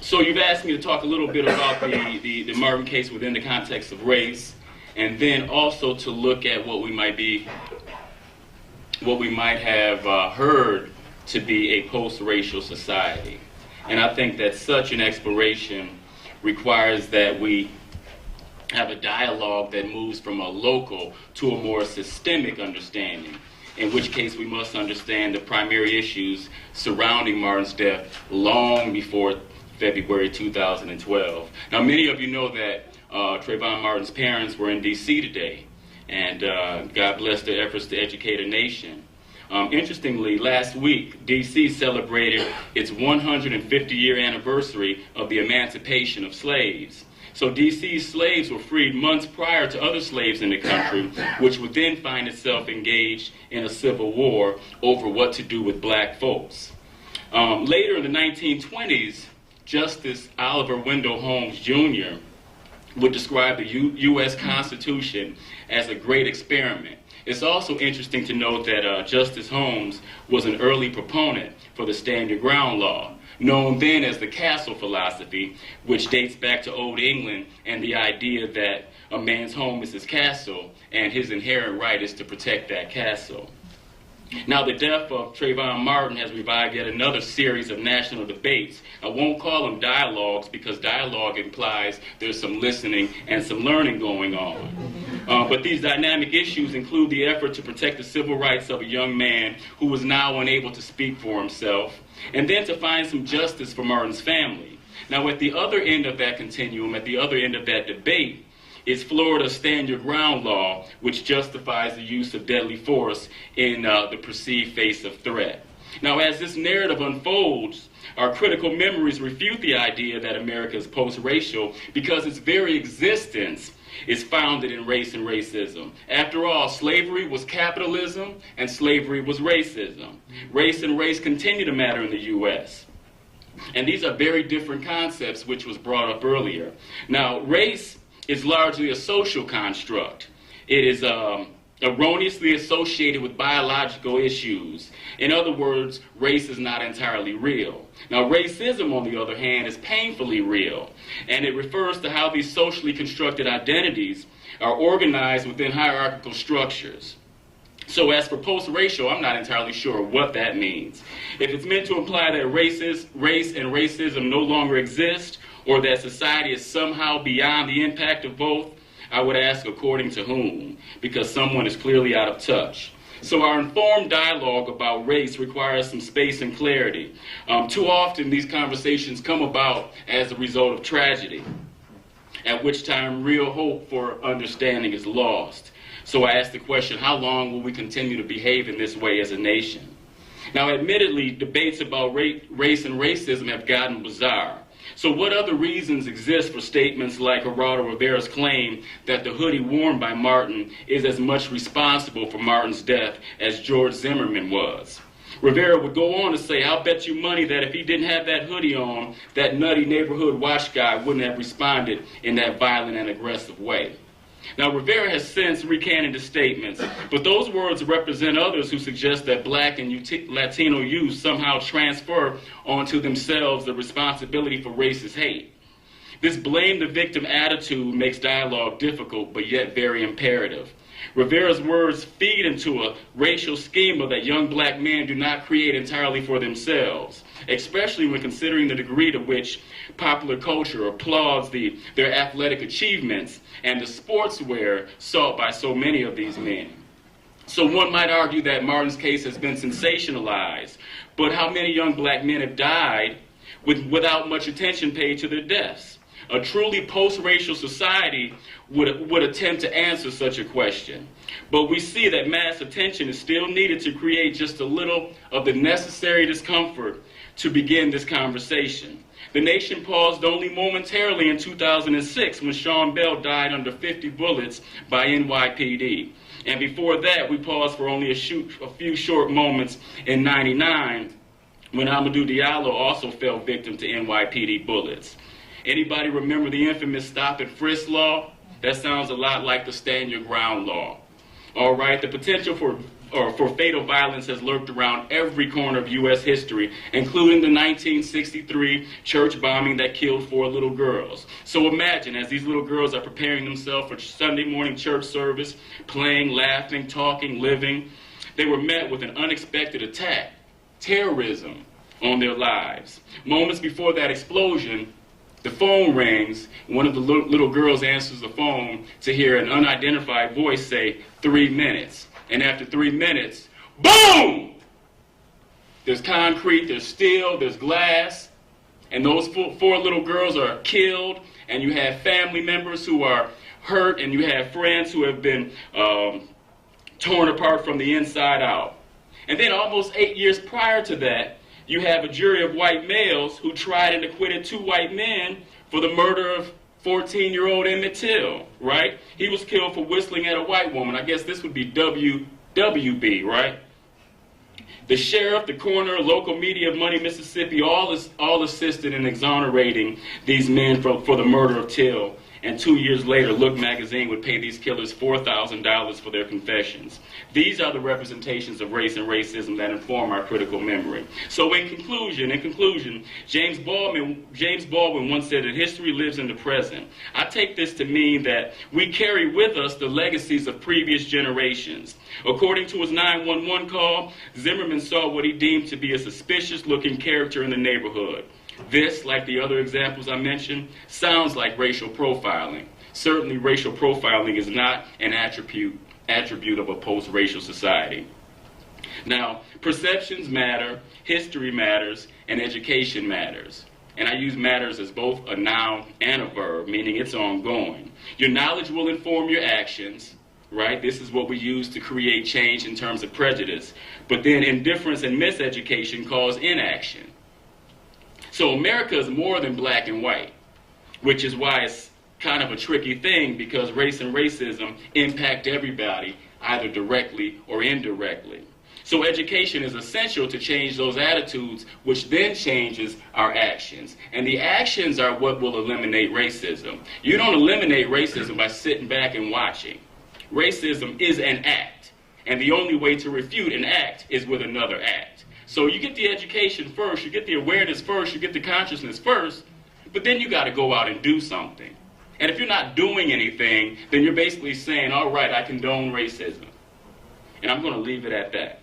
So you've asked me to talk a little bit about the Martin case within the context of race, and then also to look at what we might have heard to be a post-racial society. And I think that such an exploration requires that we have a dialogue that moves from a local to a more systemic understanding, in which case we must understand the primary issues surrounding Martin's death long before February 2012. Now, many of you know that Trayvon Martin's parents were in D.C. today, and God bless their efforts to educate a nation. Interestingly, last week, D.C. celebrated its 150-year anniversary of the emancipation of slaves. So D.C.'s slaves were freed months prior to other slaves in the country, which would then find itself engaged in a civil war over what to do with black folks. Later in the 1920s, Justice Oliver Wendell Holmes Jr. would describe the U.S. Constitution as a great experiment. It's also interesting to note that Justice Holmes was an early proponent for the Stand Your Ground law, known then as the castle philosophy, which dates back to Old England and the idea that a man's home is his castle and his inherent right is to protect that castle. Now, the death of Trayvon Martin has revived yet another series of national debates. I won't call them dialogues because dialogue implies there's some listening and some learning going on. But these dynamic issues include the effort to protect the civil rights of a young man who was now unable to speak for himself, and then to find some justice for Martin's family. Now, at the other end of that continuum, at the other end of that debate, is Florida's Stand Your Ground law, which justifies the use of deadly force in the perceived face of threat. Now, as this narrative unfolds, our critical memories refute the idea that America is post-racial because its very existence is founded in race and racism. After all, slavery was capitalism and slavery was racism. Race and race continue to matter in the U.S. And these are very different concepts, which was brought up earlier. Now, race is largely a social construct. It is erroneously associated with biological issues. In other words, race is not entirely real. Now, racism, on the other hand, is painfully real, and it refers to how these socially constructed identities are organized within hierarchical structures. So as for post-racial, I'm not entirely sure what that means. If it's meant to imply that race and racism no longer exist, or that society is somehow beyond the impact of both, I would ask according to whom, because someone is clearly out of touch. So our informed dialogue about race requires some space and clarity. Too often these conversations come about as a result of tragedy, at which time real hope for understanding is lost. So I ask the question, how long will we continue to behave in this way as a nation? Now, admittedly, debates about race and racism have gotten bizarre. So what other reasons exist for statements like Geraldo Rivera's claim that the hoodie worn by Martin is as much responsible for Martin's death as George Zimmerman was? Rivera would go on to say, I'll bet you money that if he didn't have that hoodie on, that nutty neighborhood watch guy wouldn't have responded in that violent and aggressive way. Now, Rivera has since recanted his statements, but those words represent others who suggest that black and Latino youth somehow transfer onto themselves the responsibility for racist hate. This blame the victim attitude makes dialogue difficult, but yet very imperative. Rivera's words feed into a racial schema that young black men do not create entirely for themselves, especially when considering the degree to which popular culture applauds their athletic achievements and the sportswear sought by so many of these men. So one might argue that Martin's case has been sensationalized, but how many young black men have died without much attention paid to their deaths? A truly post-racial society would attempt to answer such a question. But we see that mass attention is still needed to create just a little of the necessary discomfort to begin this conversation. The nation paused only momentarily in 2006 when Sean Bell died under 50 bullets by NYPD. And before that, we paused for only a few short moments in '99 when Amadou Diallo also fell victim to NYPD bullets. Anybody remember the infamous stop and frisk law? That sounds a lot like the Stand Your Ground law. All right, the potential for for fatal violence has lurked around every corner of U.S. history, including the 1963 church bombing that killed 4 little girls. So imagine, as these little girls are preparing themselves for Sunday morning church service, playing, laughing, talking, living, they were met with an unexpected attack, terrorism on their lives. Moments before that explosion, the phone rings. One of the little girls answers the phone to hear an unidentified voice say, 3 minutes. And after 3 minutes, boom! There's concrete, there's steel, there's glass, and those 4 little girls are killed, and you have family members who are hurt, and you have friends who have been torn apart from the inside out. And then almost 8 years prior to that, you have a jury of white males who tried and acquitted 2 white men for the murder of 14-year-old Emmett Till, right? He was killed for whistling at a white woman. I guess this would be WWB, right? The sheriff, the coroner, local media of Money, Mississippi, all assisted in exonerating these men for the murder of Till. And 2 years later, Look magazine would pay these killers $4,000 for their confessions. These are the representations of race and racism that inform our critical memory. So in conclusion, James Baldwin once said that history lives in the present. I take this to mean that we carry with us the legacies of previous generations. According to his 911 call, Zimmerman saw what he deemed to be a suspicious-looking character in the neighborhood. This, like the other examples I mentioned, sounds like racial profiling. Certainly, racial profiling is not an attribute of a post-racial society. Now, perceptions matter, history matters, and education matters. And I use matters as both a noun and a verb, meaning it's ongoing. Your knowledge will inform your actions, right? This is what we use to create change in terms of prejudice. But then indifference and miseducation cause inaction. So America is more than black and white, which is why it's kind of a tricky thing, because race and racism impact everybody, either directly or indirectly. So education is essential to change those attitudes, which then changes our actions. And the actions are what will eliminate racism. You don't eliminate racism by sitting back and watching. Racism is an act, and the only way to refute an act is with another act. So you get the education first, you get the awareness first, you get the consciousness first, but then you got to go out and do something. And if you're not doing anything, then you're basically saying, all right, I condone racism. And I'm going to leave it at that.